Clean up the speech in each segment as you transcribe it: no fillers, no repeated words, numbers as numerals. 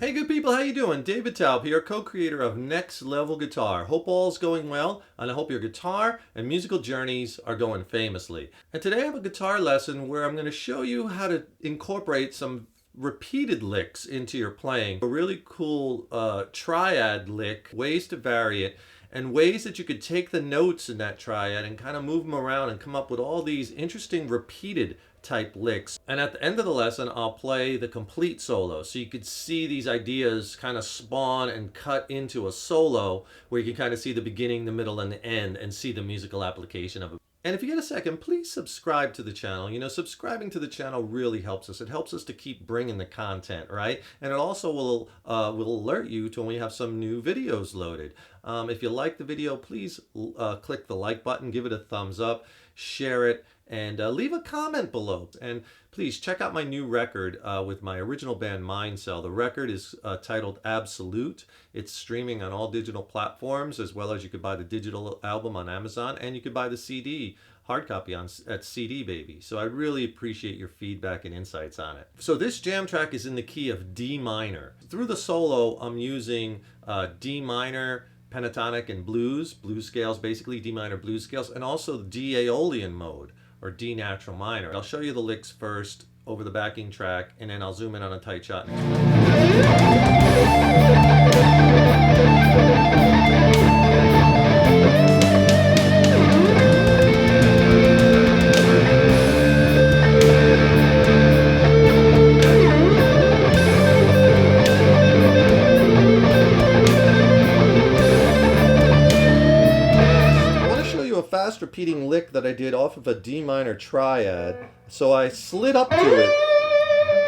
Hey good people, how you doing? David Taub here, co-creator of Next Level Guitar. Hope all's going well, and I hope your guitar and musical journeys are going famously. And today I have a guitar lesson where I'm going to show you how to incorporate some repeated licks into your playing. A really cool triad lick, ways to vary it, and ways that you could take the notes in that triad and kind of move them around and come up with all these interesting repeated type licks. And at the end of the lesson, I'll play the complete solo. So you could see these ideas kind of spawn and cut into a solo where you can kind of see the beginning, the middle, and the end and see the musical application of it. And if you get a second, please subscribe to the channel. You know, subscribing to the channel really helps us. It helps us to keep bringing the content, right? And it also will alert you to when we have some new videos loaded. If you like the video, please click the like button, give it a thumbs up, share it, and leave a comment below. And please check out my new record with my original band Mindcell. The record is titled Absolute. It's streaming on all digital platforms, as well as you could buy the digital album on Amazon, and you could buy the CD, hard copy at CD Baby. So I really appreciate your feedback and insights on it. So this jam track is in the key of D minor. Through the solo, I'm using D minor, pentatonic, and blues scales, basically D minor blues scales, and also the D Aeolian mode, or D natural minor. I'll show you the licks first over the backing track, and then I'll zoom in on a tight shot. Fast repeating lick that I did off of a D minor triad. So I slid up to it,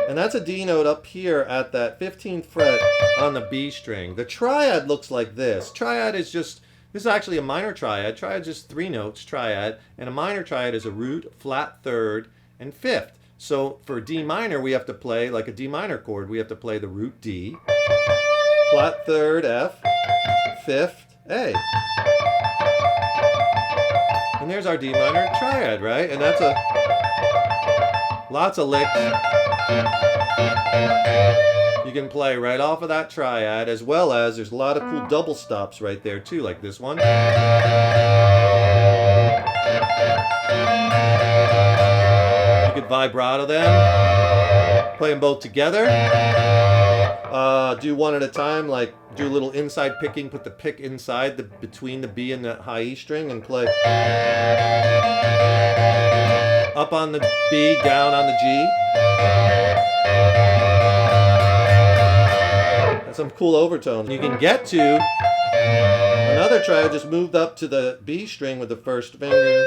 and that's a D note up here at that 15th fret on the B string. The triad looks like this. Triad is this is actually a minor triad. Triad is just 3 notes, triad, and a minor triad is a root, flat third, and fifth. So for D minor, we have to play like a D minor chord. We have to play the root D, flat third F, fifth A. And there's our D minor triad, right? And that's lots of licks you can play right off of that triad, as well as there's a lot of cool double stops right there too, like this one. You could vibrato them, play them both together. Do one at a time, like do a little inside picking, put the pick inside between the B and the high E string and play up on the B, down on the G. That's some cool overtones. You can get to another triad, just moved up to the B string with the first finger. You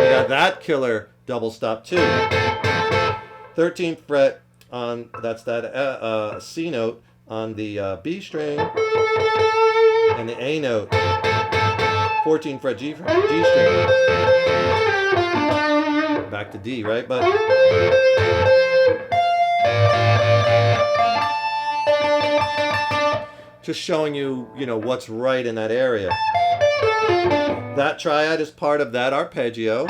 got that killer double stop too. 13th fret on, that's that C note on the B string, and the A note, 14th fret G string. Back to D, right? But just showing you, what's right in that area. That triad is part of that arpeggio.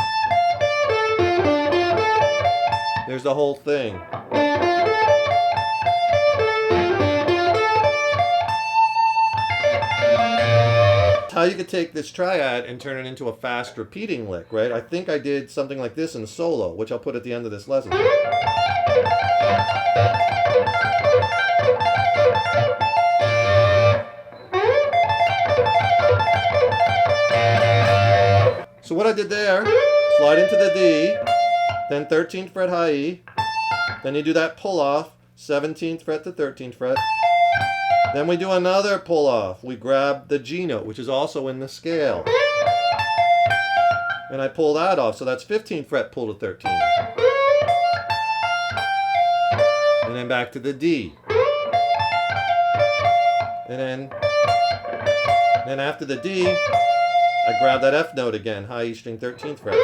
There's the whole thing. How you could take this triad and turn it into a fast repeating lick, right? I think I did something like this in solo, which I'll put at the end of this lesson. So what I did there, slide into the D, then 13th fret high E, then you do that pull off, 17th fret to 13th fret. Then we do another pull off. We grab the G note, which is also in the scale. And I pull that off, so that's 15th fret pull to 13. And then back to the D. And then after the D, I grab that F note again, high E string 13th fret.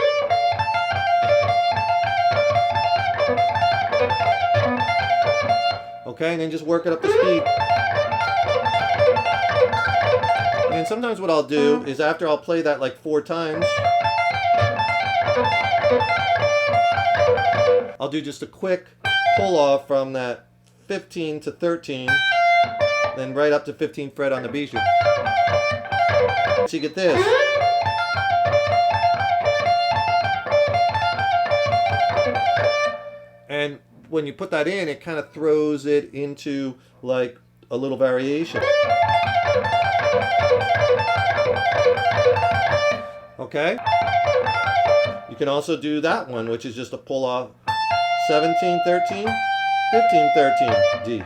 Okay, and then just work it up to speed. And sometimes what I'll do is after I'll play that like 4 times, I'll do just a quick pull off from that 15 to 13, then right up to 15th fret on the B string. So you get this. And when you put that in, it kind of throws it into like a little variation. Okay? You can also do that one, which is just a pull off 17, 13, 15, 13, D.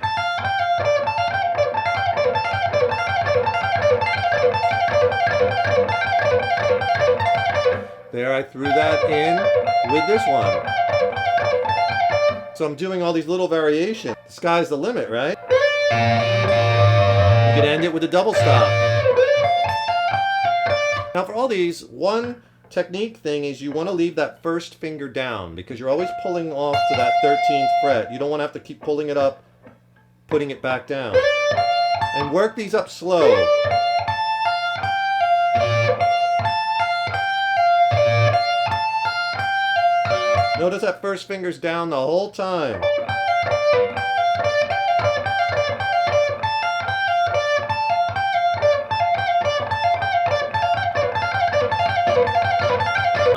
There, I threw that in with this one. So I'm doing all these little variations. The sky's the limit, right? You can end it with a double stop. Now for all these, one technique thing is you want to leave that first finger down because you're always pulling off to that 13th fret. You don't want to have to keep pulling it up, putting it back down. And work these up slow. Notice that first finger's down the whole time.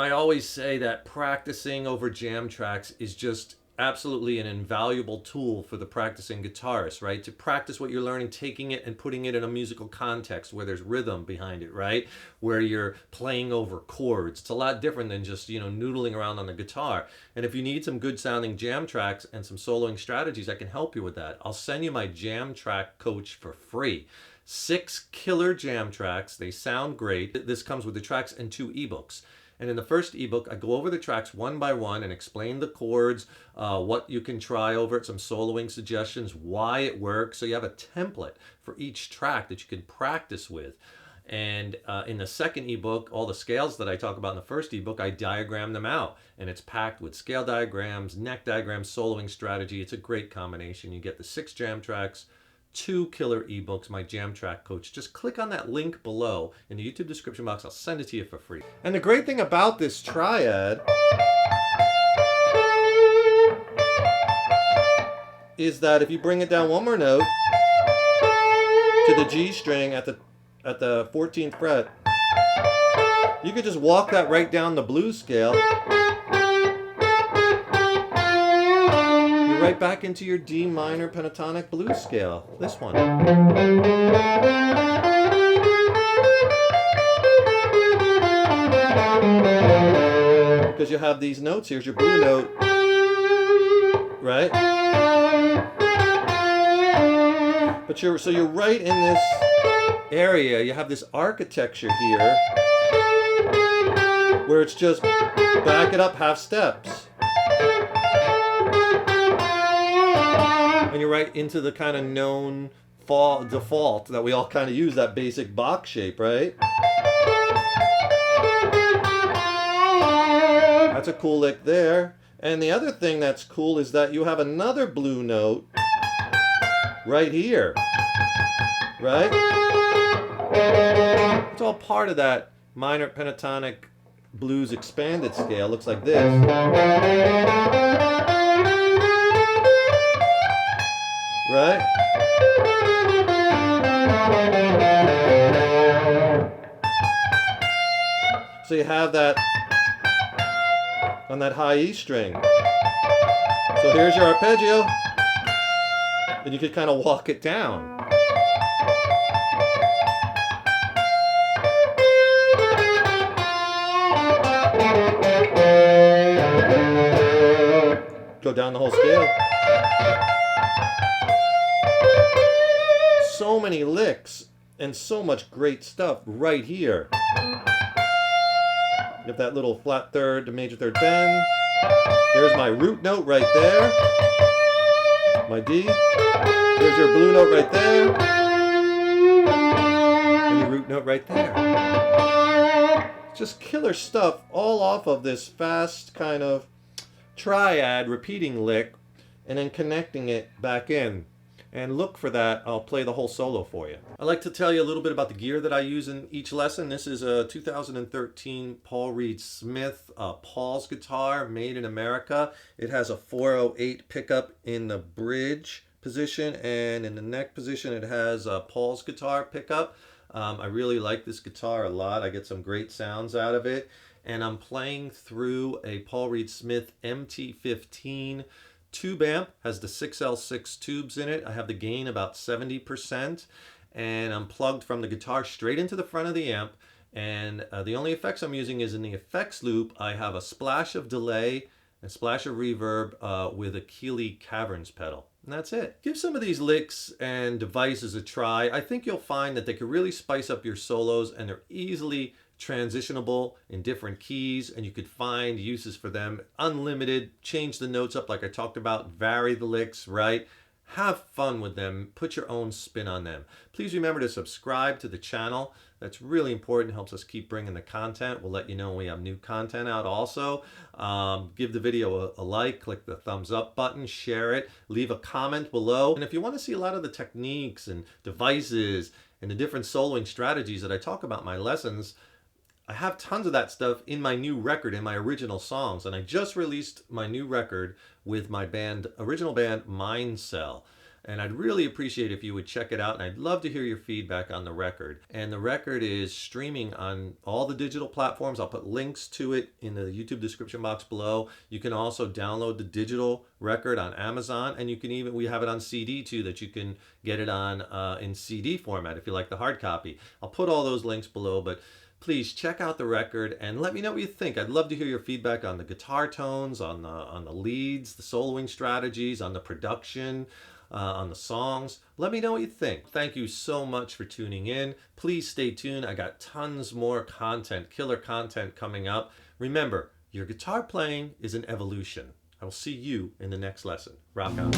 I always say that practicing over jam tracks is just absolutely an invaluable tool for the practicing guitarist, right? To practice what you're learning, taking it and putting it in a musical context where there's rhythm behind it, right? Where you're playing over chords. It's a lot different than just, noodling around on the guitar. And if you need some good sounding jam tracks and some soloing strategies, I can help you with that. I'll send you my jam track coach for free. 6 killer jam tracks. They sound great. This comes with the tracks and 2 ebooks. And in the first ebook, I go over the tracks one by one and explain the chords, what you can try over it, some soloing suggestions, why it works. So you have a template for each track that you can practice with. And in the second ebook, all the scales that I talk about in the first ebook, I diagram them out. And it's packed with scale diagrams, neck diagrams, soloing strategy. It's a great combination. You get the 6 jam tracks, 2 killer ebooks, my jam track coach. Just click on that link below in the YouTube description box. I'll send it to you for free. And the great thing about this triad is that if you bring it down one more note to the G string at the 14th fret, you could just walk that right down the blues scale. Right back into your D minor pentatonic blues scale. This one. Because you have these notes. Here's your blue note. Right? But you're right in this area. You have this architecture here where it's just back it up half steps. And you're right into the kind of known default that we all kind of use, that basic box shape, right? That's a cool lick there. And the other thing that's cool is that you have another blue note right here, right? It's all part of that minor pentatonic blues expanded scale. Looks like this. Right? So you have that on that high E string. So here's your arpeggio. And you could kind of walk it down. Go down the whole scale. So many licks and so much great stuff right here. You have that little flat third to major third bend. There's my root note right there. My D. There's your blue note right there. And your root note right there. Just killer stuff all off of this fast kind of triad repeating lick and then connecting it back in. And look for that. I'll play the whole solo for you. I'd like to tell you a little bit about the gear that I use in each lesson. This is a 2013 Paul Reed Smith Paul's guitar, made in America. It has a 408 pickup in the bridge position, and in the neck position it has a Paul's guitar pickup. I really like this guitar a lot. I get some great sounds out of it. And I'm playing through a Paul Reed Smith MT15 tube amp. Has the 6L6 tubes in it. I have the gain about 70%, and I'm plugged from the guitar straight into the front of the amp. And the only effects I'm using is in the effects loop. I have a splash of delay and splash of reverb with a Keeley Caverns pedal. And that's it. Give some of these licks and devices a try. I think you'll find that they could really spice up your solos, and they're easily transitionable in different keys, and you could find uses for them. Unlimited, change the notes up like I talked about, vary the licks, right? Have fun with them. Put your own spin on them. Please remember to subscribe to the channel. That's really important. Helps us keep bringing the content. We'll let you know when we have new content out also. Give the video a like, click the thumbs up button, share it, leave a comment below. And if you want to see a lot of the techniques and devices and the different soloing strategies that I talk about in my lessons, I have tons of that stuff in my new record, in my original songs. And I just released my new record with my original band, Mind Cell. And I'd really appreciate if you would check it out. And I'd love to hear your feedback on the record. And the record is streaming on all the digital platforms. I'll put links to it in the YouTube description box below. You can also download the digital record on Amazon. And we have it on CD too, that you can get it on in CD format if you like the hard copy. I'll put all those links below, but please check out the record and let me know what you think. I'd love to hear your feedback on the guitar tones, on the leads, the soloing strategies, on the production, on the songs. Let me know what you think. Thank you so much for tuning in. Please stay tuned. I got tons more content, killer content coming up. Remember, your guitar playing is an evolution. I will see you in the next lesson. Rock on.